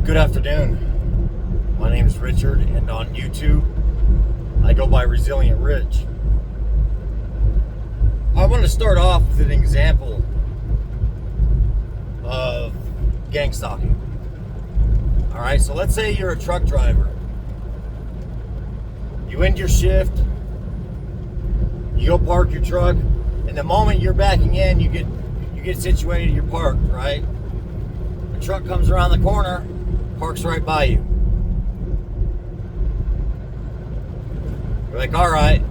Good afternoon. My name is Richard, and on YouTube, I go by Resilient Rich. I want to start off with an example of gang stalking. Alright, so let's say you're a truck driver. You end your shift, you go park your truck, and the moment you're backing in, you get situated, you're parked, right? The truck comes around the corner, parks right by you. You're like, all right.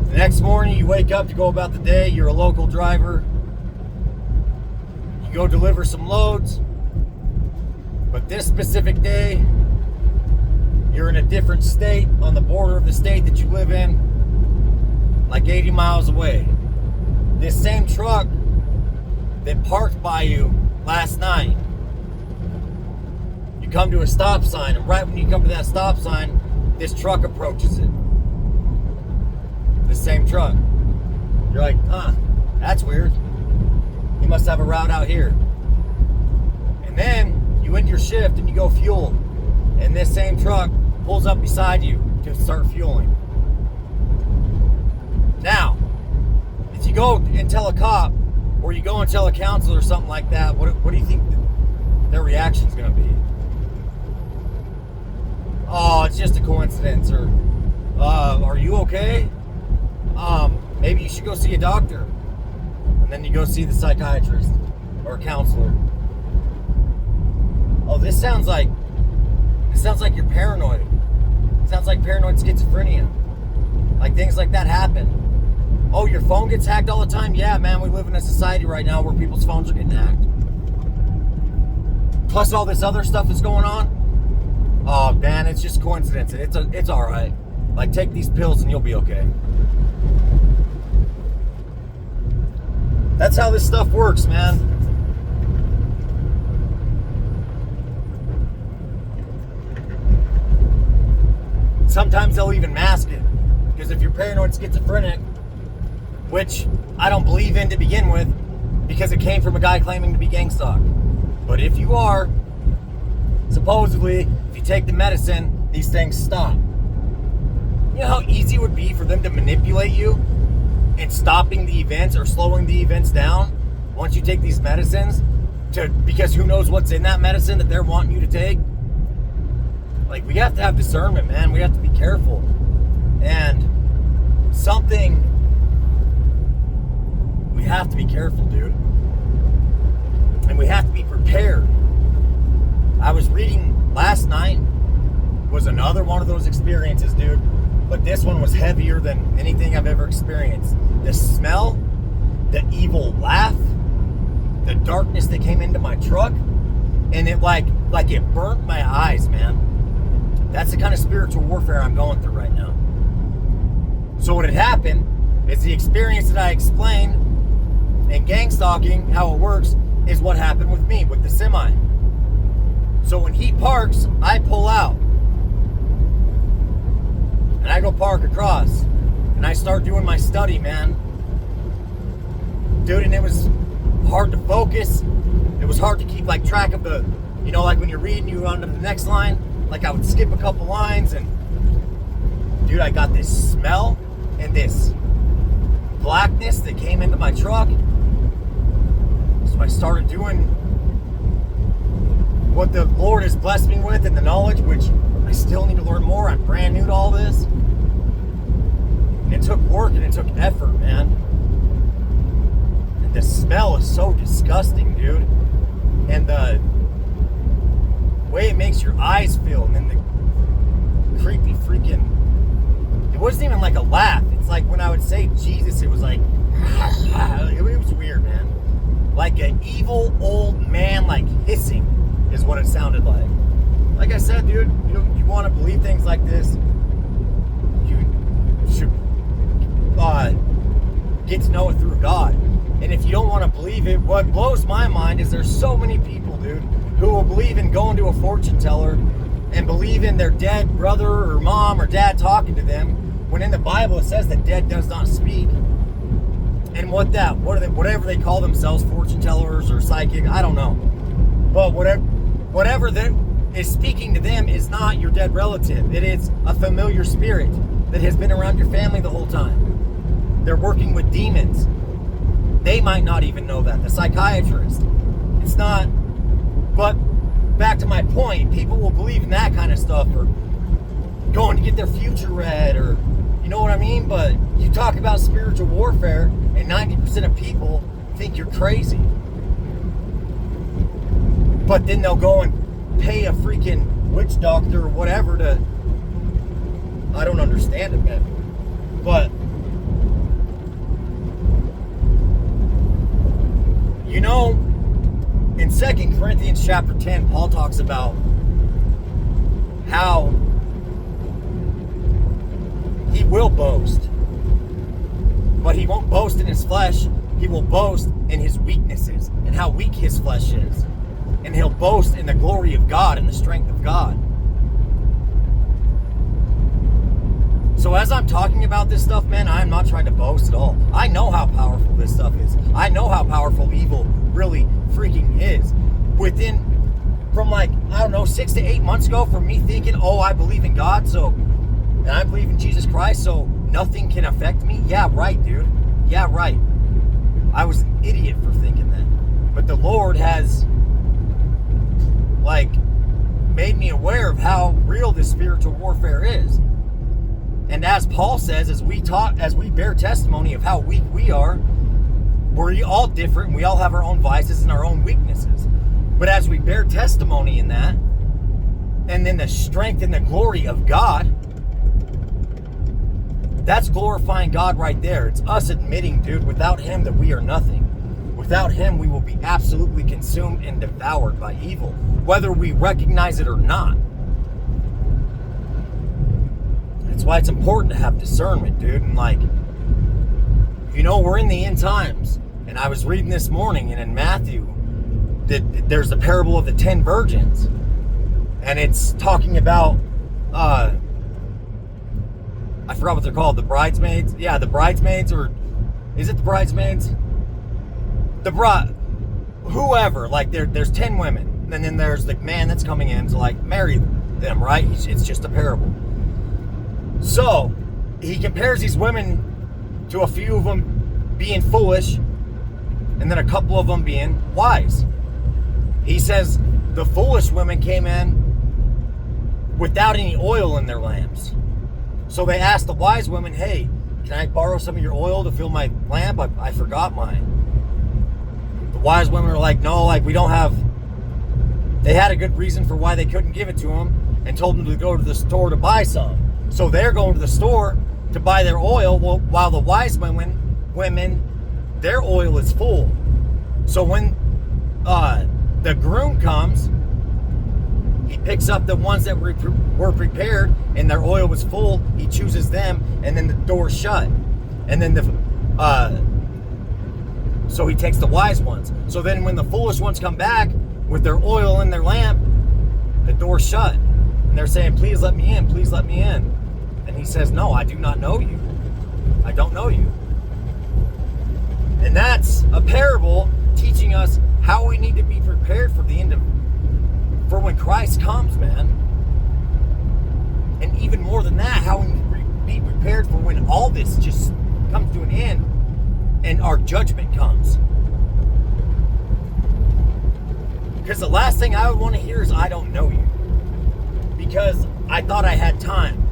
The next morning you wake up to go about the day, you're a local driver. You go deliver some loads. But this specific day, you're in a different state on the border of the state that you live in, like 80 miles away. This same truck that parked by you last night, you come to a stop sign, and right when you come to that stop sign, this truck approaches it. The same truck. You're like, that's weird. He must have a route out here. And then you end your shift and you go fuel, and this same truck pulls up beside you to start fueling. Now, if you go and tell a cop, or you go and tell a counselor or something like that, what do you think their reaction is going to be? Oh, it's just a coincidence, or are you okay? Maybe you should go see a doctor. And then you go see the psychiatrist or counselor. Oh, this sounds like you're paranoid. It sounds like paranoid schizophrenia. Like things like that happen. Oh, your phone gets hacked all the time? Yeah, man, we live in a society right now where people's phones are getting hacked. Plus all this other stuff that's going on. Oh, man, it's just coincidence. It's all right. Like, take these pills and you'll be okay. That's how this stuff works, man. Sometimes they'll even mask it. Because if you're paranoid schizophrenic, which I don't believe in to begin with, because it came from a guy claiming to be gang stalked. But if you are, supposedly, if you take the medicine, these things stop. You know how easy it would be for them to manipulate you in stopping the events or slowing the events down once you take these medicines, because who knows what's in that medicine that they're wanting you to take? Like, we have to have discernment, man. We have to be careful. And we have to be careful, dude. And we have to be prepared. I was reading last night, was another one of those experiences, dude. But this one was heavier than anything I've ever experienced. The smell, the evil laugh, the darkness that came into my truck, and it like it burnt my eyes, man. That's the kind of spiritual warfare I'm going through right now. So what had happened is the experience that I explained in gang stalking, how it works, is what happened with me, with the semi. So when he parks, I pull out. And I go park across. And I start doing my study, man. Dude, and it was hard to focus. It was hard to keep track of the, like when you're reading, you run to the next line. Like I would skip a couple lines, and dude, I got this smell and this blackness that came into my truck. So I started doing what the Lord has blessed me with and the knowledge, which I still need to learn more. I'm brand new to all this. And it took work and it took effort, man. And the smell is so disgusting, dude. And the way it makes your eyes feel, and then the creepy freaking, it wasn't even like a laugh. It's like when I would say Jesus, it was like, it was weird, man. Like an evil old man, like hissing is what it sounded like. Like I said, dude, you want to believe things like this, you should get to know it through God. And if you don't want to believe it, what blows my mind is there's so many people, dude, who will believe in going to a fortune teller and believe in their dead brother or mom or dad talking to them, when in the Bible it says that dead does not speak. And whatever they call themselves, fortune tellers or psychic, I don't know. But whatever that is speaking to them is not your dead relative. It is a familiar spirit that has been around your family the whole time. They're working with demons. They might not even know that. The psychiatrist. It's not. But back to my point, people will believe in that kind of stuff, or going to get their future read, or you know what I mean? But you talk about spiritual warfare, and 90% of people think you're crazy. But then they'll go and pay a freaking witch doctor or whatever to... I don't understand it, man. But, you know, in 2 Corinthians chapter 10, Paul talks about how he will boast. But he won't boast in his flesh. He will boast in his weaknesses and how weak his flesh is. And he'll boast in the glory of God and the strength of God. So as I'm talking about this stuff, man, I'm not trying to boast at all. I know how powerful this stuff is. I know how powerful evil really freaking is. From like, I don't know, 6 to 8 months ago, from me thinking, oh, I believe in God, and I believe in Jesus Christ, so nothing can affect me. Yeah, right, dude. Yeah, right. I was an idiot for thinking that. But the Lord has, made me aware of how real this spiritual warfare is. And as Paul says, as we bear testimony of how weak we are, we're all different. We all have our own vices and our own weaknesses. But as we bear testimony in that, and then the strength and the glory of God, that's glorifying God right there. It's us admitting, dude, without him that we are nothing. Without him, we will be absolutely consumed and devoured by evil, whether we recognize it or not. That's why it's important to have discernment, dude. And we're in the end times. And I was reading this morning, and in Matthew, there's the parable of the 10 virgins. And it's talking about, I forgot what they're called, the bridesmaids. Yeah, the bridesmaids, or is it the bridesmaids? Whoever, there's 10 women, and then there's the man that's coming in to marry them, right? It's just a parable. So he compares these women to a few of them being foolish, and then a couple of them being wise. He says the foolish women came in without any oil in their lamps. So they asked the wise women, hey, can I borrow some of your oil to fill my lamp? I forgot mine. The wise women are like, no, we don't have... They had a good reason for why they couldn't give it to them, and told them to go to the store to buy some. So they're going to the store to buy their oil, while the wise women, their oil is full. So when the groom comes, he picks up the ones that were prepared and their oil was full. He chooses them, and then the door's shut. And then so he takes the wise ones. So then when the foolish ones come back with their oil in their lamp, the door's shut. And they're saying, please let me in, please let me in. And he says, no, I do not know you. I don't know you. And that's a parable teaching us how we need to be prepared for for when Christ comes, man. And even more than that, how we need to be prepared for when all this just comes to an end and our judgment comes. Because the last thing I would want to hear is, I don't know you. Because I thought I had time.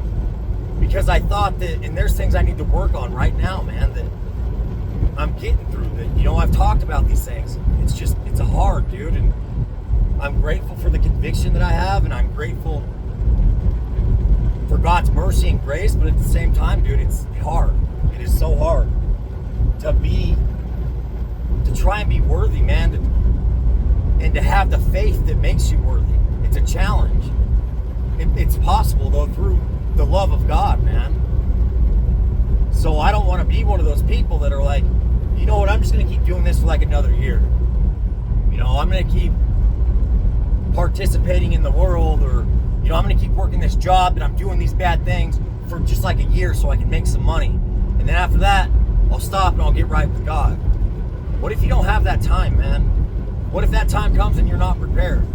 Because I thought that, and there's things I need to work on right now, man, that I'm getting through. That, I've talked about these things. It's hard, dude. And I'm grateful for the conviction that I have, and I'm grateful for God's mercy and grace, but at the same time, dude, it's hard. It is so hard to try and be worthy, man, and to have the faith that makes you worthy. It's a challenge. It's possible, though, through the love of God, man. So I don't want to be one of those people that are like, you know what, I'm just going to keep doing this for another year. I'm going to keep participating in the world, or, I'm going to keep working this job and I'm doing these bad things for just a year so I can make some money. And then after that, I'll stop and I'll get right with God. What if you don't have that time, man? What if that time comes and you're not prepared?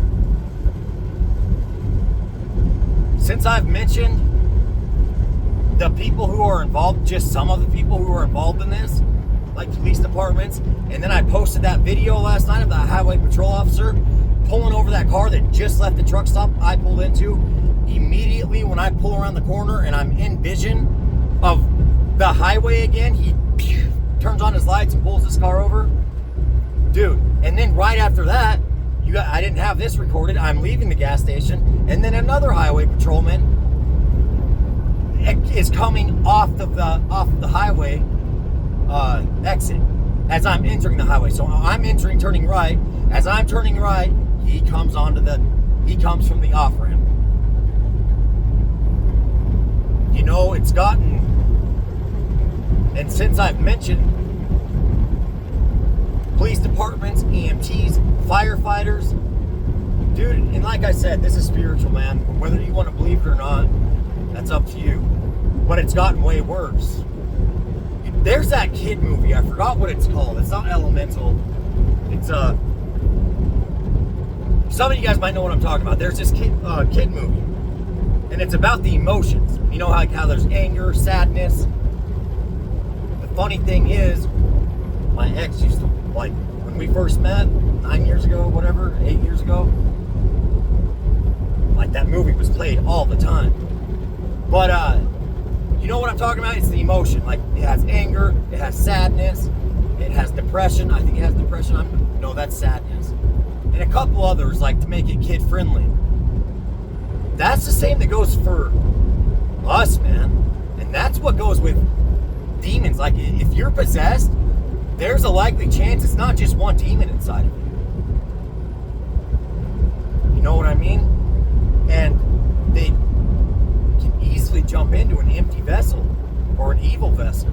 Since I've mentioned the people who are involved, just some of the people who are involved in this, like police departments, and then I posted that video last night of that highway patrol officer pulling over that car that just left the truck stop I pulled into. Immediately when I pull around the corner and I'm in vision of the highway again, he turns on his lights and pulls this car over. Dude, and then right after that, I didn't have this recorded. I'm leaving the gas station, and then another highway patrolman is coming off the highway exit as I'm entering the highway. So I'm entering, turning right. As I'm turning right, he comes from the off ramp. You know, it's gotten, and since I've mentioned police departments, EMTs, firefighters, dude, and like I said, this is spiritual, man. Whether you want to believe it or not, that's up to you. But it's gotten way worse. There's that kid movie. I forgot what it's called. It's not Elemental. It's some of you guys might know what I'm talking about. There's this kid movie, and it's about the emotions. You know how there's anger, sadness. The funny thing is, my ex used to, like, when we first met 9 years ago, whatever, 8 years ago, like, that movie was played all the time. But you know what I'm talking about? It's the emotion. Like, it has anger, it has sadness, it has depression. I think it has depression. No, that's sadness. And a couple others, like, to make it kid friendly. That's the same that goes for us, man. And that's what goes with demons. Like, if you're possessed, there's a likely chance it's not just one demon inside of you. You know what I mean? And they can easily jump into an empty vessel or an evil vessel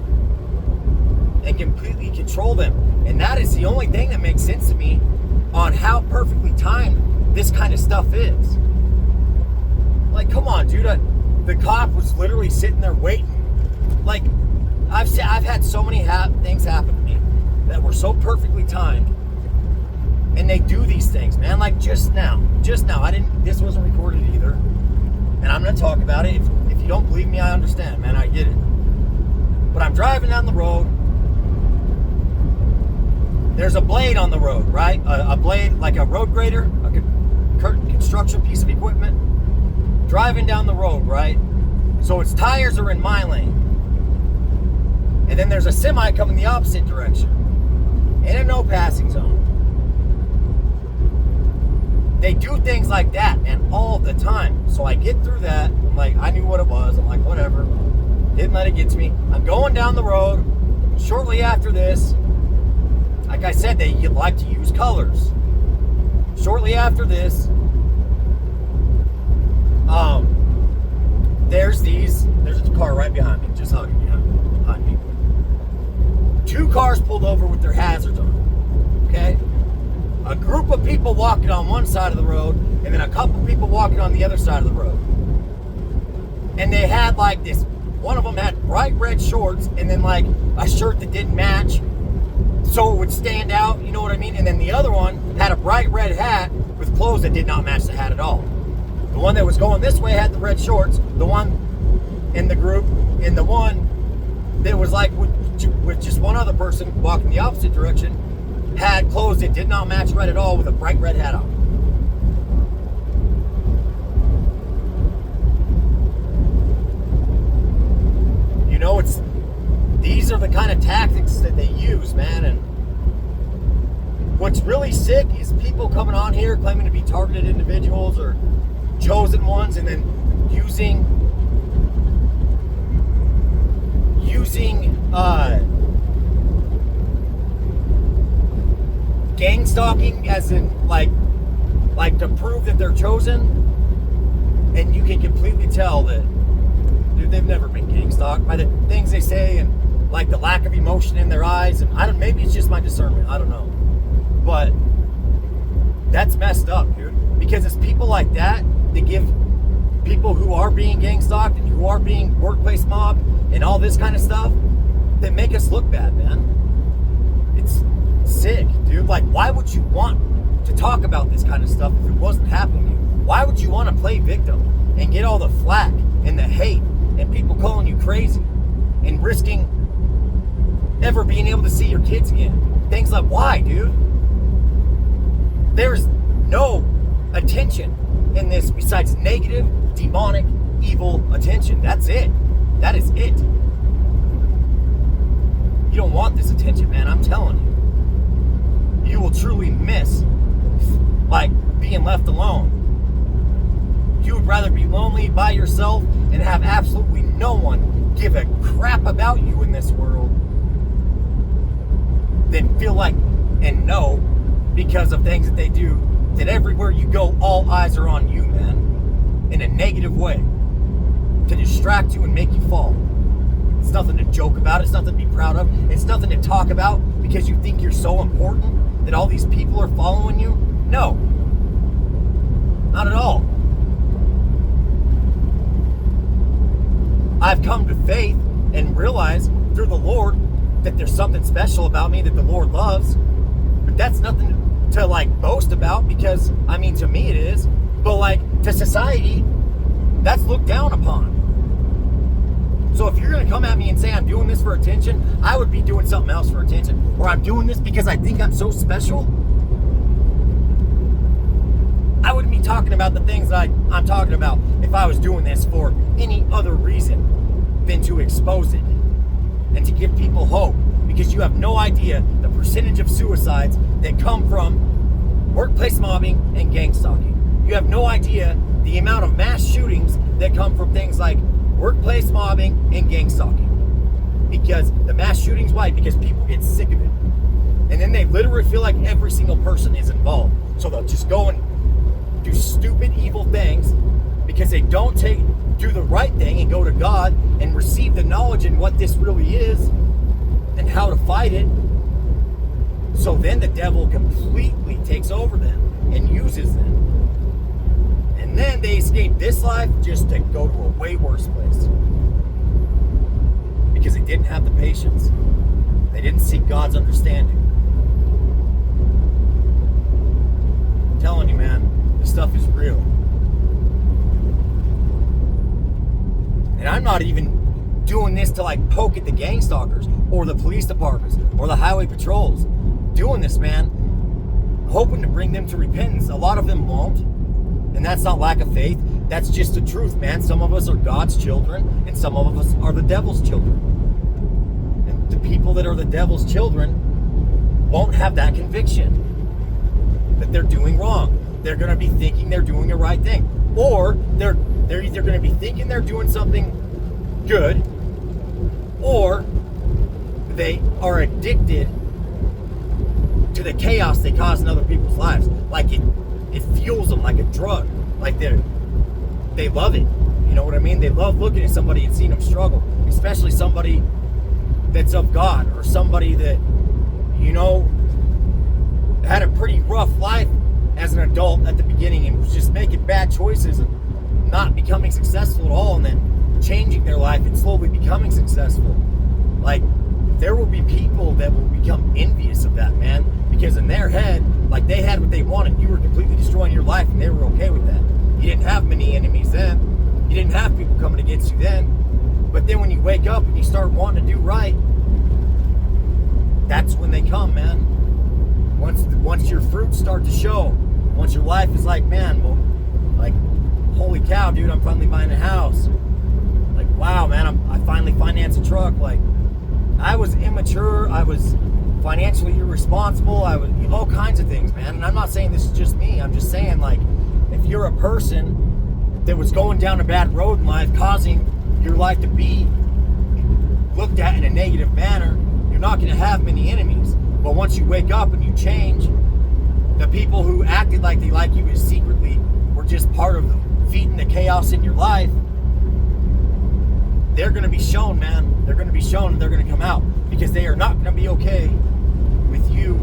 and completely control them. And that is the only thing that makes sense to me on how perfectly timed this kind of stuff is. Like, come on, dude. The cop was literally sitting there waiting. Like, I've had so many things happen to me that were so perfectly timed, and they do these things, man. Like just now, this wasn't recorded either, and I'm gonna talk about it. If you don't believe me, I understand, man. I get it. But I'm driving down the road. There's a blade on the road, right? A blade, like a road grader, a construction piece of equipment, driving down the road, right? So its tires are in my lane. And then there's a semi coming the opposite direction in a no passing zone. They do things like that, man, all the time. So I get through that. I'm like, I knew what it was. I'm like, whatever. Didn't let it get to me. I'm going down the road. Shortly after this, like I said, they like to use colors. Shortly after this, there's a car right behind me, just hugging behind me. 2 cars pulled over with their hazards on, okay? A group of people walking on one side of the road, and then a couple people walking on the other side of the road. And they had like this, one of them had bright red shorts, and then like a shirt that didn't match, so it would stand out, you know what I mean? And then the other one had a bright red hat with clothes that did not match the hat at all. The one that was going this way had the red shorts, the one in the group, and the one that was like with just one other person walking the opposite direction had clothes that did not match red at all with a bright red hat on. You know, these are the kind of tactics that they use, man. And what's really sick is people coming on here claiming to be targeted individuals or chosen ones, and then using gang stalking as in like to prove that they're chosen. And you can completely tell that, dude, they've never been gang stalked by the things they say and like the lack of emotion in their eyes. And maybe it's just my discernment, I don't know, but that's messed up, dude, because it's people like that that give people who are being gang stalked and who are being workplace mobbed and all this kind of stuff that make us look bad, man. It's sick, dude. Like, why would you want to talk about this kind of stuff if it wasn't happening to you? Why would you want to play victim and get all the flack and the hate and people calling you crazy and risking ever being able to see your kids again? Things like, why, dude? There's no attention in this besides negative, demonic, evil attention. That's it. That is it. You don't want this attention, man. I'm telling you. You will truly miss, like, being left alone. You would rather be lonely by yourself and have absolutely no one give a crap about you in this world than feel like and know because of things that they do that everywhere you go, all eyes are on you, man, in a negative way to distract you and make you fall. It's nothing to joke about. It's nothing to be proud of. It's nothing to talk about because you think you're so important that all these people are following you. No, not at all. I've come to faith and realized through the Lord that there's something special about me that the Lord loves. But that's nothing to like boast about because, I mean, to me it is. But like to society, that's looked down upon. So if you're going to come at me and say I'm doing this for attention, I would be doing something else for attention. Or I'm doing this because I think I'm so special. I wouldn't be talking about the things that I'm talking about if I was doing this for any other reason than to expose it and to give people hope, because you have no idea the percentage of suicides that come from workplace mobbing and gang stalking. You have no idea the amount of mass shootings that come from things like workplace mobbing and gang stalking. Because the mass shootings, why? Because people get sick of it. And then they literally feel like every single person is involved. So they'll just go and do stupid, evil things because they don't do the right thing and go to God and receive the knowledge in what this really is and how to fight it. So then the devil completely takes over them and uses them. And then they escape this life just to go to a way worse place. Because they didn't have the patience. They didn't seek God's understanding. I'm telling you, man, this stuff is real. And I'm not even doing this to like poke at the gang stalkers or the police departments or the highway patrols. Doing this, man, hoping to bring them to repentance. A lot of them won't. And that's not lack of faith. That's just the truth, man. Some of us are God's children and some of us are the devil's children. And the people that are the devil's children won't have that conviction that they're doing wrong. They're going to be thinking they're doing the right thing. Or they're either going to be thinking they're doing something good, or they are addicted to the chaos they cause in other people's lives. Like it fuels them like a drug. Like they love it. You know what I mean? They love looking at somebody and seeing them struggle. Especially somebody that's of God, or somebody that, you know, had a pretty rough life as an adult at the beginning and was just making bad choices and not becoming successful at all, and then changing their life and slowly becoming successful. Like, there will be people that will become envious of that, man, because in their head, like, they had what they wanted. You were completely destroying your life and they were okay with that. You didn't have many enemies then. You didn't have people coming against you then. But then when you wake up and you start wanting to do right, that's when they come, man. Once your fruits start to show, once your life is like, man, well, like, holy cow, dude, I'm finally buying a house. Like, wow, man, I finally financed a truck. Like, I was immature, I was financially irresponsible, I was all kinds of things, man. And I'm not saying this is just me. I'm just saying, like, if you're a person that was going down a bad road in life, causing your life to be looked at in a negative manner, you're not going to have many enemies. But once you wake up and you change, the people who acted like they like you is secretly were just part of feeding the chaos in your life. They're going to be shown, man. They're going to be shown and they're going to come out, because they are not going to be okay with you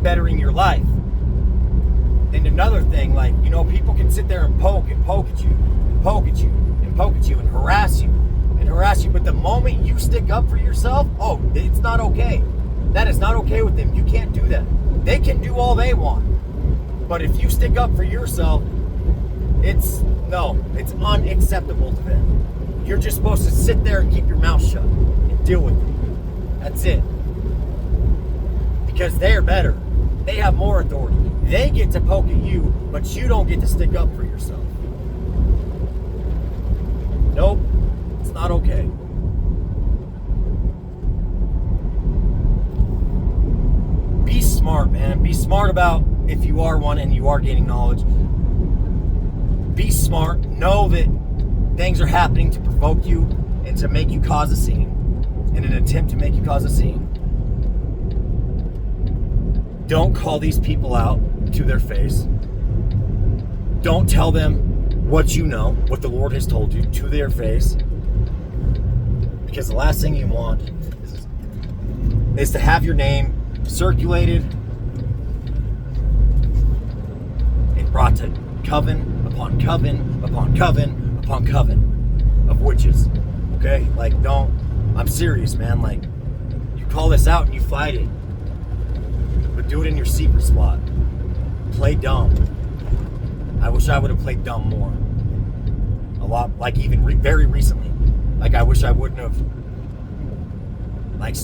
bettering your life. And another thing, like, you know, people can sit there and poke at you, and poke at you, and poke at you, and harass you, but the moment you stick up for yourself, oh, it's not okay. That is not okay with them. You can't do that. They can do all they want. But if you stick up for yourself, it's unacceptable to them. You're just supposed to sit there and keep your mouth shut and deal with it. That's it. Because they're better. They have more authority. They get to poke at you, but you don't get to stick up for yourself. Nope, it's not okay. Be smart, man. Be smart about if you are one and you are gaining knowledge. Be smart. Know that things are happening to provoke you and to make you cause a scene. In an attempt to make you cause a scene. Don't call these people out to their face. Don't tell them what you know, what the Lord has told you to their face. Because the last thing you want is to have your name circulated and brought to coven upon coven upon coven upon coven of witches. Okay? Like, I'm serious, man. Like, you call this out and you fight it. But do it in your secret spot. Play dumb. I wish I would have played dumb more. A lot, like even very recently. Like, I wish I wouldn't have, like,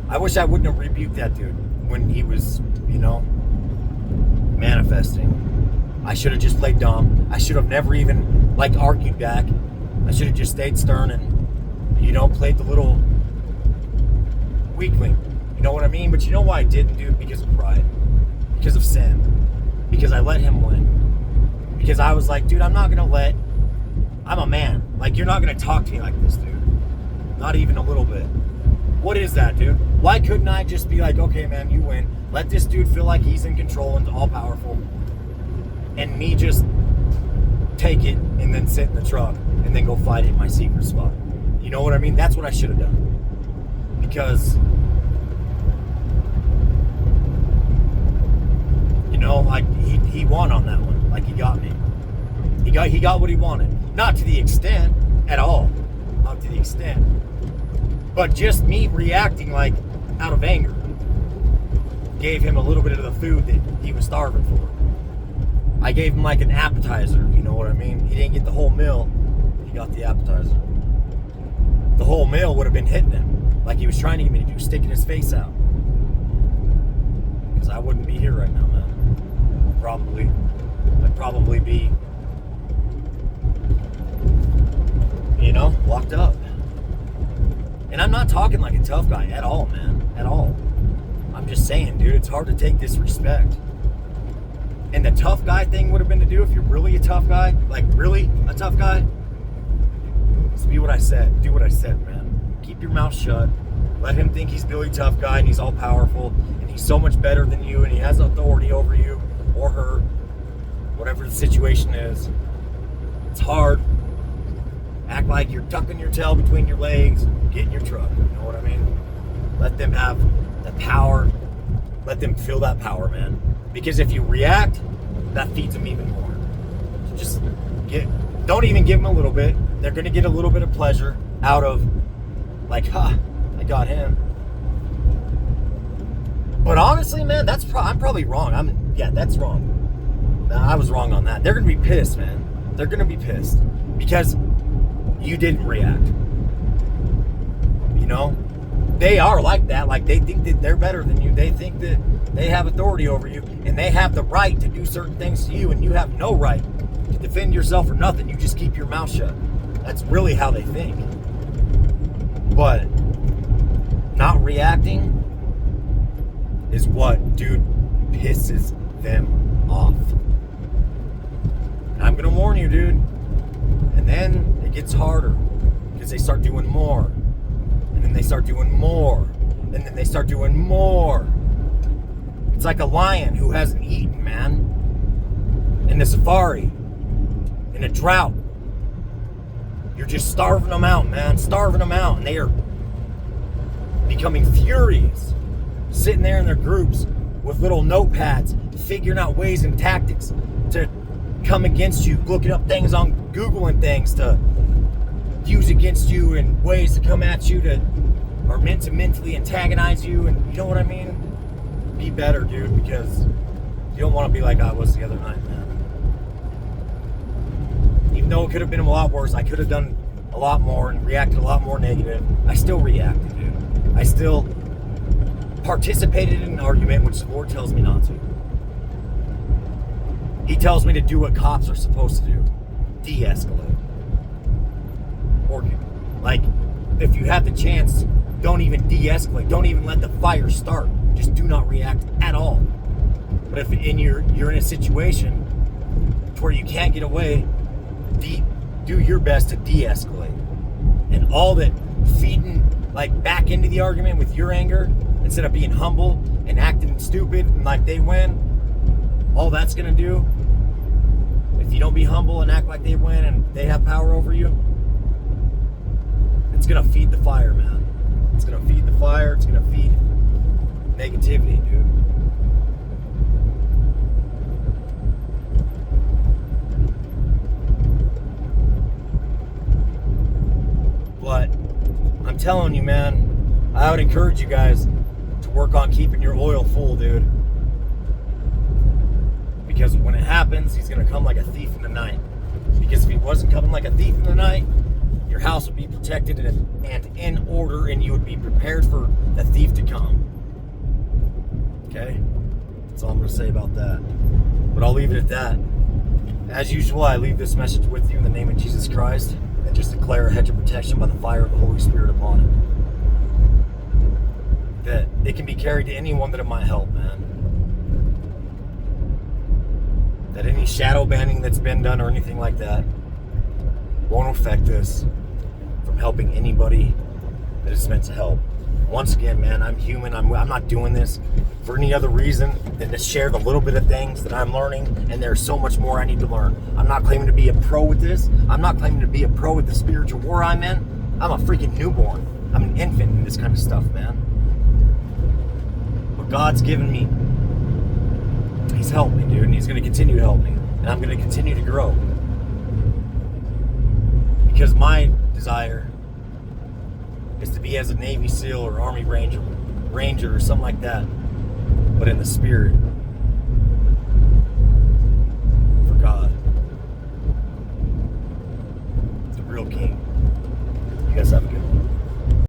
I wish I wouldn't have rebuked that dude when he was, manifesting. I should have just played dumb. I should have never even, argued back. I should have just stayed stern and, played the little weakling. You know what I mean? But you know why I didn't, dude? Because of pride. Because of sin. Because I let him win. Because I was like, dude, I'm a man. Like, you're not going to talk to me like this, dude. Not even a little bit. What is that, dude? Why couldn't I just be like, okay, man, you win. Let this dude feel like he's in control and all powerful. And me just take it and then sit in the truck and then go fight it in my secret spot. You know what I mean? That's what I should have done. Because, he won on that one. Like, he got me. He got what he wanted. Not to the extent at all. Not to the extent. But just me reacting out of anger gave him a little bit of the food that he was starving for. I gave him an appetizer, you know what I mean? He didn't get the whole meal, he got the appetizer. The whole meal would have been hitting him, like he was trying to get me to do, sticking his face out. Because I wouldn't be here right now, man. I'd probably be, locked up. And I'm not talking like a tough guy at all, man. At all. I'm just saying, dude, it's hard to take disrespect. And the tough guy thing would have been to do if you're really a tough guy, really a tough guy, is be what I said. Do what I said, man. Keep your mouth shut. Let him think he's Billy Tough Guy and he's all powerful and he's so much better than you and he has authority over you or her, whatever the situation is. It's hard. Act like you're tucking your tail between your legs, get in your truck. You know what I mean? Let them have the power. Let them feel that power, man. Because if you react, that feeds them even more. So just don't even give them a little bit. They're going to get a little bit of pleasure out of, I got him. But honestly, man, I'm probably wrong. That's wrong. I was wrong on that. They're going to be pissed, man. They're going to be pissed. Because you didn't react. They are like that. They think that they're better than you. They think that they have authority over you. And they have the right to do certain things to you. And you have no right to defend yourself or nothing. You just keep your mouth shut. That's really how they think. But not reacting is what, dude, pisses them off. And I'm going to warn you, dude. And then it gets harder because they start doing more. And then they start doing more. And then they start doing more. It's like a lion who hasn't eaten, man. In the safari. In a drought. You're just starving them out, man. Starving them out. And they are becoming furious. Sitting there in their groups with little notepads, figuring out ways and tactics to come against you, looking up things on Google and things to use against you and ways to come at you that are meant to mentally antagonize you. And you know what I mean? Be better, dude, because You don't want to be like I was the other night, man. Even though it could have been a lot worse, I could have done a lot more and reacted a lot more negative. I still reacted, dude. I still participated in an argument, which the Lord tells me not to. He tells me to do what cops are supposed to do. De-escalate. Or, like, if you have the chance, don't even de-escalate. Don't even let the fire start. Just do not react at all. But if you're in a situation where you can't get away, do your best to de-escalate. And all that feeding like back into the argument with your anger, instead of being humble and acting stupid and like they win, all that's gonna do, if you don't be humble and act like they win and they have power over you, it's gonna feed the fire, man. It's gonna feed the fire. It's gonna feed negativity, dude. But I'm telling you, man, I would encourage you guys to work on keeping your oil full, dude. Because when it happens, he's gonna come like a thief in the night. Because if he wasn't coming like a thief in the night, your house would be protected and in order, and you would be prepared for the thief to come. Okay? That's all I'm going to say about that. But I'll leave it at that. As usual, I leave this message with you in the name of Jesus Christ, and just declare a hedge of protection by the fire of the Holy Spirit upon it. That it can be carried to anyone that it might help, man. That any shadow banning that's been done or anything like that won't affect us from helping anybody that it's meant to help. Once again, man, I'm human. I'm not doing this for any other reason than to share the little bit of things that I'm learning, and there's so much more I need to learn. I'm not claiming to be a pro with this. I'm not claiming to be a pro with the spiritual war I'm in. I'm a freaking newborn. I'm an infant in this kind of stuff, man. But God's given me, He's helped me, dude, and He's going to continue to help me, and I'm going to continue to grow. Because my desire is to be as a Navy SEAL or Army Ranger or something like that, but in the spirit,